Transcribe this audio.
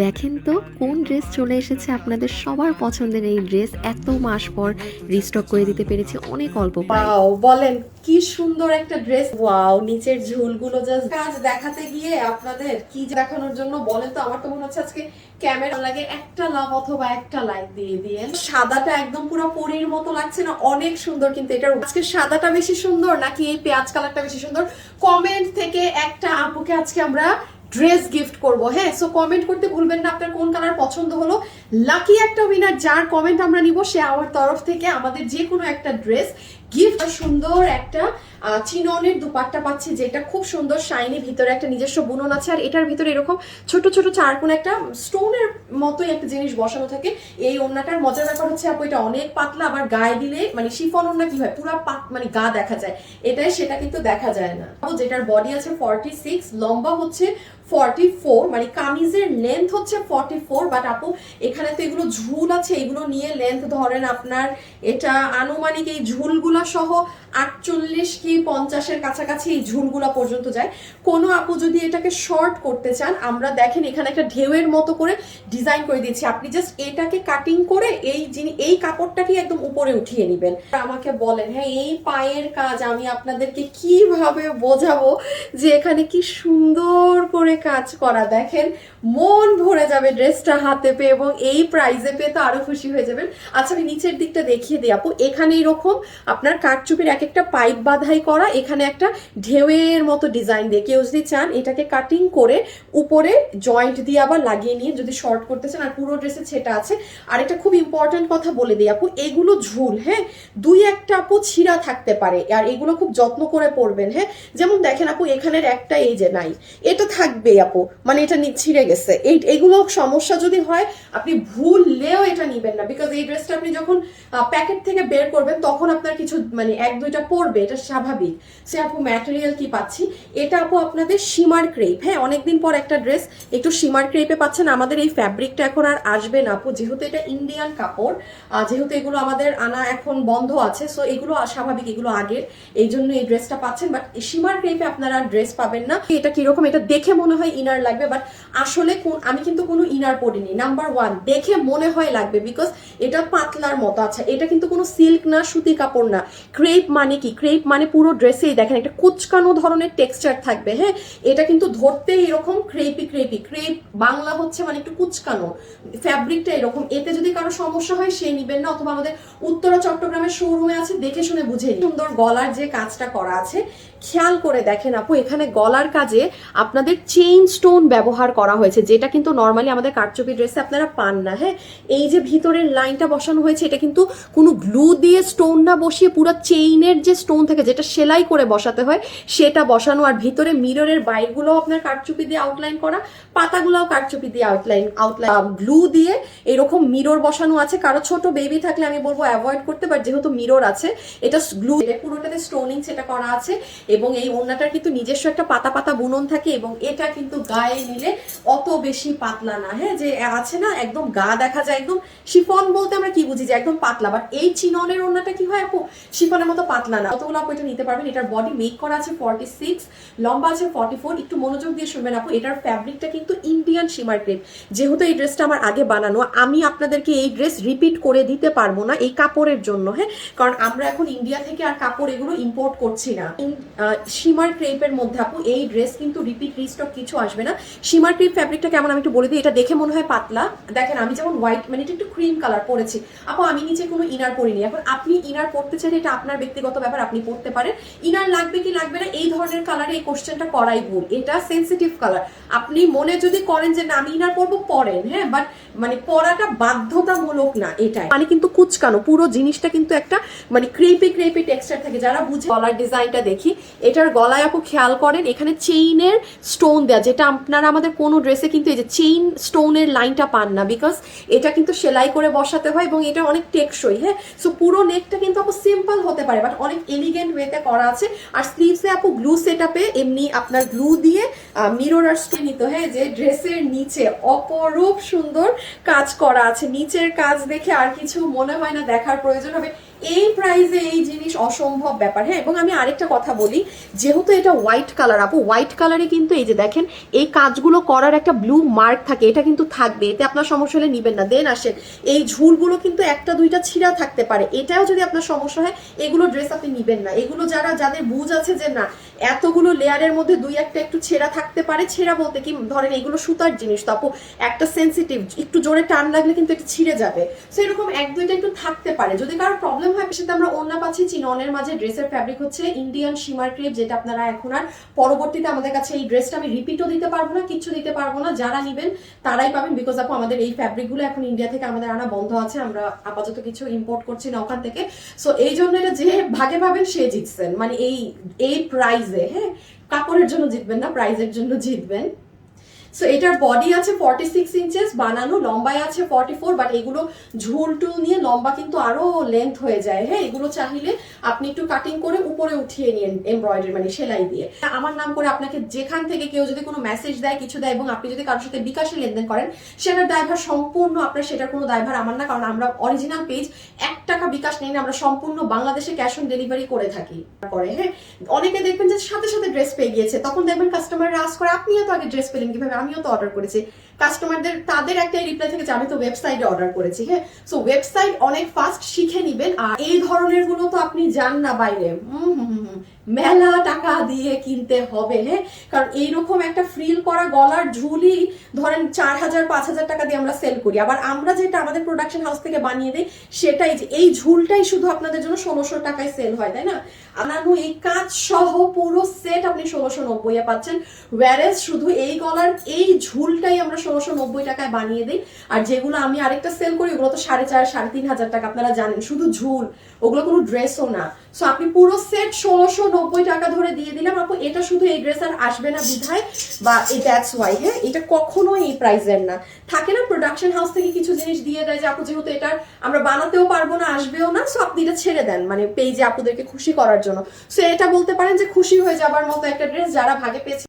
দেখেন তো কোন ড্রেস চলে এসেছে আপনাদের সবার পছন্দের এই ড্রেস এত মাস পর রিস্টক করে দিতে পেরেছি অনেক অল্প প্রাইস। ওয়াও, বলেন কি সুন্দর একটা ড্রেস। ওয়াও, নিচের ঝুলগুলো জাস্ট কাজ দেখাতে গিয়ে আপনাদের কি দেখানোর জন্য বলেন তো। আমার তো মনে হচ্ছে আজকে ক্যামেরা লাগে একটা লাভ অথবা একটা লাইক দিয়ে দিয়ে। সাদাটা একদম পুরো পরীর মতো লাগছে না? অনেক সুন্দর। কিন্তু এটার আজকে সাদাটা বেশি সুন্দর নাকি এই পেঁয়াজ কালারটা বেশি সুন্দর? কমেন্ট থেকে একটা আপুকে আজকে আমরা ড্রেস গিফট করব। হ্যাঁ, সো কমেন্ট করতে ভুলবেন না আপনার কোন কালার পছন্দ হলো। লাকি একটা উইনার যার কমেন্ট আমরা নিব, সে আমার তরফ থেকে আমাদের যে কোনো একটা ড্রেস গিফট। সুন্দর একটা চিননের দুপাট্টা পাচ্ছি, যেটা খুব সুন্দর শাইনি, ভিতরে একটা নিজস্ব বুনন আছে। আর এটার ভিতরে এরকম ছোট ছোট চারকোনা একটা স্টোনের মতোই একটা জিনিস বসানো থাকে। এই ওড়নাটার মজার ব্যাপার হচ্ছে আপু এটা অনেক পাতলা, আবার গায়ে দিলে মানে শিফন ওড়না কি হয় পুরো মানে গা দেখা যায়, এটাই সেটা কিন্তু দেখা যায় না। যেটার বডি আছে 46, লম্বা হচ্ছে 44, মানে কামিজের লেন্থ হচ্ছে 44। বাট আপু এখানে তো এগুলো ঝুল আছে, এগুলো নিয়ে লেন্থ ধরেন আপনার এটা আনুমানিক এই ঝুলগুলা সহ 48 কি 50-এর কাছাকাছি এই ঝুলগুলা পর্যন্ত যায়। কোনো আপু যদি এটাকে শর্ট করতে চান, আমরা দেখেন এখানে একটা ঢেউয়ের মতো করে ডিজাইন করে দিয়েছি। আপনি জাস্ট এটাকে কাটিং করে এই কাপড়টাকে একদম উপরে উঠিয়ে নেবেন। আমাকে বলেন, হ্যাঁ এই পায়ের কাজ আমি আপনাদেরকে কিভাবে বোঝাবো যে এখানে কি সুন্দর করে কাজ করা। দেখেন মন ভরে যাবে ড্রেসটা হাতে পেয়ে, এবং এই প্রাইসে পেয়ে তো আরো খুশি হয়ে যাবেন। আচ্ছা আমি নিচের দিকটা দেখিয়ে দিই আপু। এখানে এরকম আপনার কাঠচুপির এক একটা পাইপ বাঁধাই করা, এখানে একটা ঢেউয়ের মতো ডিজাইন দিয়ে কেউ যদি চান এটাকে কাটিং করে উপরে জয়েন্ট দিয়ে আবার লাগিয়ে নিয়ে যদি শর্ট করতে চান। আর পুরো ড্রেসে সেটা আছে। আর এটা খুব ইম্পর্টেন্ট কথা বলে দিই আপু, এগুলো ঝুল, হ্যাঁ দুই একটা আপু ছিঁড়া থাকতে পারে, আর এগুলো খুব যত্ন করে পরবেন। হ্যাঁ যেমন দেখেন আপু এখানের একটা এই যে নাই, এটা থাকবে আপু, মানে এটা ছিঁড়ে গেছে। এগুলো সমস্যা যদি হয় আপনি ভুললেও এটা নিবেন না, বিকজ এই ড্রেসটা আপনি যখন প্যাকেট থেকে বের করবেন তখন আপনার কিছু মানে এক দুইটা পড়বে, এটা স্বাভাবিক। সে আপু ম্যাটেরিয়াল কি পাচ্ছি, এটা আপু আপনাদের শিমার ক্রেপ। হ্যাঁ অনেকদিন পর একটা ড্রেস একটু শিমার ক্রেপে পাচ্ছেন। আমাদের এই ফ্যাব্রিকটা এখন আর আসবে না আপু, যেহেতু এটা ইন্ডিয়ান কাপড়, যেহেতু এগুলো আমাদের আনা এখন বন্ধ আছে, সো এগুলো স্বাভাবিক, এগুলো আগের, এই জন্য এই ড্রেসটা পাচ্ছেন। বাট শিমার ক্রেপে আপনারা ড্রেস পাবেন না। এটা কিরকম, এটা দেখে মনে হয় ইনার লাগবে, বাট আসলে আমি কিন্তু কোনো ইনার পরিনি। নাম্বার ওয়ান, দেখে মনে হয় লাগবে বিকজ এটা পাতলার মতো। আচ্ছা এটা কিন্তু কোনো সিল্ক না, সুতি কাপড় না। ক্রেপ মানে কি, ক্রেপ মানে পুরো ড্রেসেই দেখেন একটা কুচকানো ধরনের টেক্সচার থাকবে। হ্যাঁ এটা কিন্তু ধরতে এরকম ক্রেপি ক্রেপি, ক্রেপ বাংলা হচ্ছে মানে একটু কুচকানো, ফ্যাব্রিকটা এরকম। এতে যদি কারো সমস্যা হয় সে নিবেন না, অথবা আমাদের উত্তরা চট্টগ্রামের শোরুমে আছে, দেখে শুনে বুঝে। সুন্দর গলার যে কাজটা করা আছে খেয়াল করে দেখেন আপু, এখানে গলার কাজে আপনাদের চেইন স্টোন ব্যবহার করা হয়েছে, যেটা কিন্তু নর্মালি আমাদের কারচুপি ড্রেসে আপনারা পান না। হ্যাঁ এই যে ভিতরের লাইনটা বসানো হয়েছে, এটা কিন্তু কোনো গ্লু দিয়ে স্টোন না বসিয়ে পুরো চেইনের যে স্টোন থাকে যেটা সেলাই করে বসাতে হয় সেটা বসানো। আর ভিতরে মিররের বাইরগুলো আপনার কারচুপি দিয়ে আউটলাইন করা, পাতাগুলোও কারচুপি দিয়ে আউটলাইন গ্লু দিয়ে এরকম মিরর বসানো আছে। কারো ছোট বেবি থাকলে আমি বলবো অ্যাভয়েড করতে, বাট যেহেতু মিরর আছে এটা গ্লু, পুরোটাতে স্টোনিং সেটা করা আছে। এবং এই ওড়নাটার কিন্তু নিজস্ব একটা পাতা পাতা বুনন থাকে, এবং এটা কিন্তু গায়ে নিলে অত বেশি পাতলা না। হ্যাঁ যে আছে না একদম গা দেখা যায়, একদম শিফন বলতে আমরা কি বুঝি যে একদম পাতলা, বাট এই চিননের ওড়নাটা কি হয় আপু শিফনের মতো পাতলা না। কতগুলো আপু এটা নিতে পারবেন। এটার বডি মেক করা আছে 46, লম্বা আছে 44। একটু মনোযোগ দিয়ে শুনবেন আপু, এটার ফ্যাব্রিকটা কিন্তু ইন্ডিয়ান শিমার ক্রেপ। যেহেতু এই ড্রেসটা আমার আগে বানানো, আমি আপনাদেরকে এই ড্রেস রিপিট করে দিতে পারবো না এই কাপড়ের জন্য। হ্যাঁ কারণ আমরা এখন ইন্ডিয়া থেকে আর কাপড় এগুলো ইম্পোর্ট করছি না। শিমার ক্রেপের মধ্যে আপু এই ড্রেস কিন্তু রিপিট রিস্টক কিছু আসবে না। শিমার ক্রেপ ফ্যাব্রিকটা কেমন আমি একটু বলে দিই। এটা দেখে মনে হয় পাতলা, দেখেন আমি যেমন হোয়াইট মানে এটা একটু ক্রিম কালার পরেছি আপু, আমি নিচে কোনো ইনার পরিনি। এখন আপনি ইনার পরতে চাইলে এটা আপনার ব্যক্তিগত ব্যাপার, আপনি পরতে পারেন। ইনার লাগবে কি লাগবে না এই ধরনের কালারে এই কোশ্চেনটা করাই ভুল, এটা সেন্সিটিভ কালার। আপনি মনে যদি করেন যে না আমি ইনার পরবো পরেন, হ্যাঁ বাট মানে পরাটা বাধ্যতামূলক না। এটাই মানে কিন্তু কুচকানো পুরো জিনিসটা কিন্তু একটা মানে ক্রেপি ক্রেপি টেক্সচার থাকে, যারা বুঝে। গলার ডিজাইনটা দেখি, এটার গলায় আপু খেয়াল করেন এখানে চেইনের স্টোন দেয়া, যেটা আপনারা আমাদের কোনো ড্রেসে কিন্তু এই যে চেইন স্টোনের লাইনটা পান না, বিকজ এটা কিন্তু সেলাই করে বসাতে হয় এবং এটা অনেক টেকসই। হ্যাঁ সো পুরো নেকটা কিন্তু আপু সিম্পল হতে পারে, বাট অনেক এলিগেন্ট ওয়েতে করা আছে। আর স্লিভসে আপু গ্লু সেটআপে এমনি আপনার গ্লু দিয়ে মিরর আর স্টোন নিতে। হ্যাঁ যে ড্রেসের নিচে অপরূপ সুন্দর কাজ করা আছে, নিচের কাজ দেখে আর কিছু মনে হয় না দেখার প্রয়োজন হবে। এই প্রাইসে এই জিনিস অসম্ভব ব্যাপার। হ্যাঁ, এবং আমি আরেকটা কথা বলি, যেহেতু এটা হোয়াইট কালার আপু, হোয়াইট কালারে কিন্তু এই যে দেখেন এই কাজগুলো করার একটা ব্লু মার্ক থাকে, এটা কিন্তু থাকবে, এতে আপনার সমস্যা হলে নিবেন না। দেন আসেন এই ঝুলগুলো কিন্তু একটা দুইটা ছিঁড়া থাকতে পারে, এটাও যদি আপনার সমস্যা হয় এগুলো ড্রেস আপনি নিবেন না। এগুলো যাদের বুঝ আছে যে না এতগুলো লেয়ারের মধ্যে দুই একটা একটু ছেঁড়া থাকতে পারে, ছেঁড়া বলতে কি ধরেন এগুলো সুতার জিনিস তো আপু, একটা সেন্সিটিভ, একটু জোরে টান লাগলে কিন্তু এটা ছিঁড়ে যাবে। সো এরকম এক দুইটা একটু থাকতে পারে। যদি কারো প্রবলেম হয়, সেটা আমরা ওড়না পাচ্ছি চিননের মাঝে। ড্রেসের ফ্যাব্রিক হচ্ছে ইন্ডিয়ান শিমার ক্রেপ, যেটা আপনারা এখন আর পরবর্তীতে আমাদের কাছে এই ড্রেসটা আমি রিপিটও দিতে পারবো না, কিচ্ছু দিতে পারবো না। যারা নিবেন তারাই পাবেন, বিকজ আপু আমাদের এই ফ্যাব্রিকগুলো এখন ইন্ডিয়া থেকে আমাদের আনা বন্ধ আছে, আমরা আপাতত কিছু ইম্পোর্ট করছি না ওখান থেকে। সো এই জন্য এটা যে ভাগে পাবেন সে জিতছেন, মানে এই প্রাইজে। হ্যাঁ, কাপড়ের জন্য জিতবেন না, প্রাইজের জন্য জিতবেন। সো এটার বডি আছে 46 ইঞ্চেস বানানো, লম্বায় আছে 44, বাট এগুলো ঝুল টুল নিয়ে লম্বা কিন্তু আরো লেন্থ হয়ে যায়। হ্যাঁ, এগুলো চাইলে আপনি একটু কাটিং করে উপরে উঠিয়ে নিন এমব্রয়ডারি মানে সেলাই দিয়ে। আমার নাম করে আপনাকে যেখান থেকে কেউ যদি কোনো মেসেজ দেয়, কিছু দেয়, এবং আপনি যদি কারোর সাথে বিকাশে লেনদেন করেন, সেটার দায়ভার সম্পূর্ণ আপনার, সেটার কোনো দায়ভার আমার না, কারণ আমরা অরিজিনাল পেজ 1 টাকা বিকাশ নেই না, আমরা সম্পূর্ণ বাংলাদেশে ক্যাশ অন ডেলিভারি করে থাকি। পরে হ্যাঁ, অনেকে দেখবেন যে সাথে সাথে ড্রেস পেয়ে গিয়েছে, তখন দেখবেন কাস্টমাররা আস করে আপনিও তো আগে ড্রেস পেলেন কিভাবে, আমিও তো অর্ডার করেছি। কাস্টমারদের তাদের একটাই রিপ্লাই থেকে যে আমি তো ওয়েবসাইটে অর্ডার করেছি। হ্যাঁ, সো ওয়েবসাইট অনেক ফাস্ট, শিখে নিবেন। আর এই ধরনের গুলো তো আপনি যান না বাইরে, মেলা টাকা দিয়ে কিনতে হবে। হ্যাঁ, কারণ এইরকম একটা ফ্রিল করা গলার ঝুলি ধরেন 4000 5000 টাকা দিয়ে আমরা সেল করি। আবার আমরা যেটা আমাদের প্রোডাকশন হাউস থেকে বানিয়ে দিই, সেটাই যে এই ঝুলটাই শুধু আপনাদের জন্য 1600 টাকায় সেল হয়, তাই না? আনানু এই কাজ সহ পুরো সেট আপনি 1690 এ পাচ্ছেন, ওয়্যারেজ শুধু এই গলার এই ঝুলটাই আমরা 1690 টাকায় বানিয়ে দিই। আর যেগুলো আমি আরেকটা সেল করি ওগুলো তো 4500 3500 টাকা, আপনারা জানেন, শুধু ঝুল, ওগুলো কোনো ড্রেসও না। সো আপনি পুরো সেট 1690 টাকা ধরে দিয়ে দিলাম আপু। এটা শুধু এই ড্রেস আর আসবে না বিধায়, বা এই দ্যাটস ওয়াই। হ্যাঁ, এটা কখনোই এই প্রাইসের না। থাকে না প্রোডাকশন হাউস থেকে কিছু জিনিস দিয়ে দেয় যে আপু যেহেতু এটা আমরা বানাতেও পারবো না, আসবেও না, সো আপনি এটা ছেড়ে দেন, মানে পেজে আপুদেরকে খুশি করার জন্য। সো এটা বলতে পারেন যে খুশি হয়ে যাবার মতো একটা ড্রেস, যারা ভাগে পেয়েছে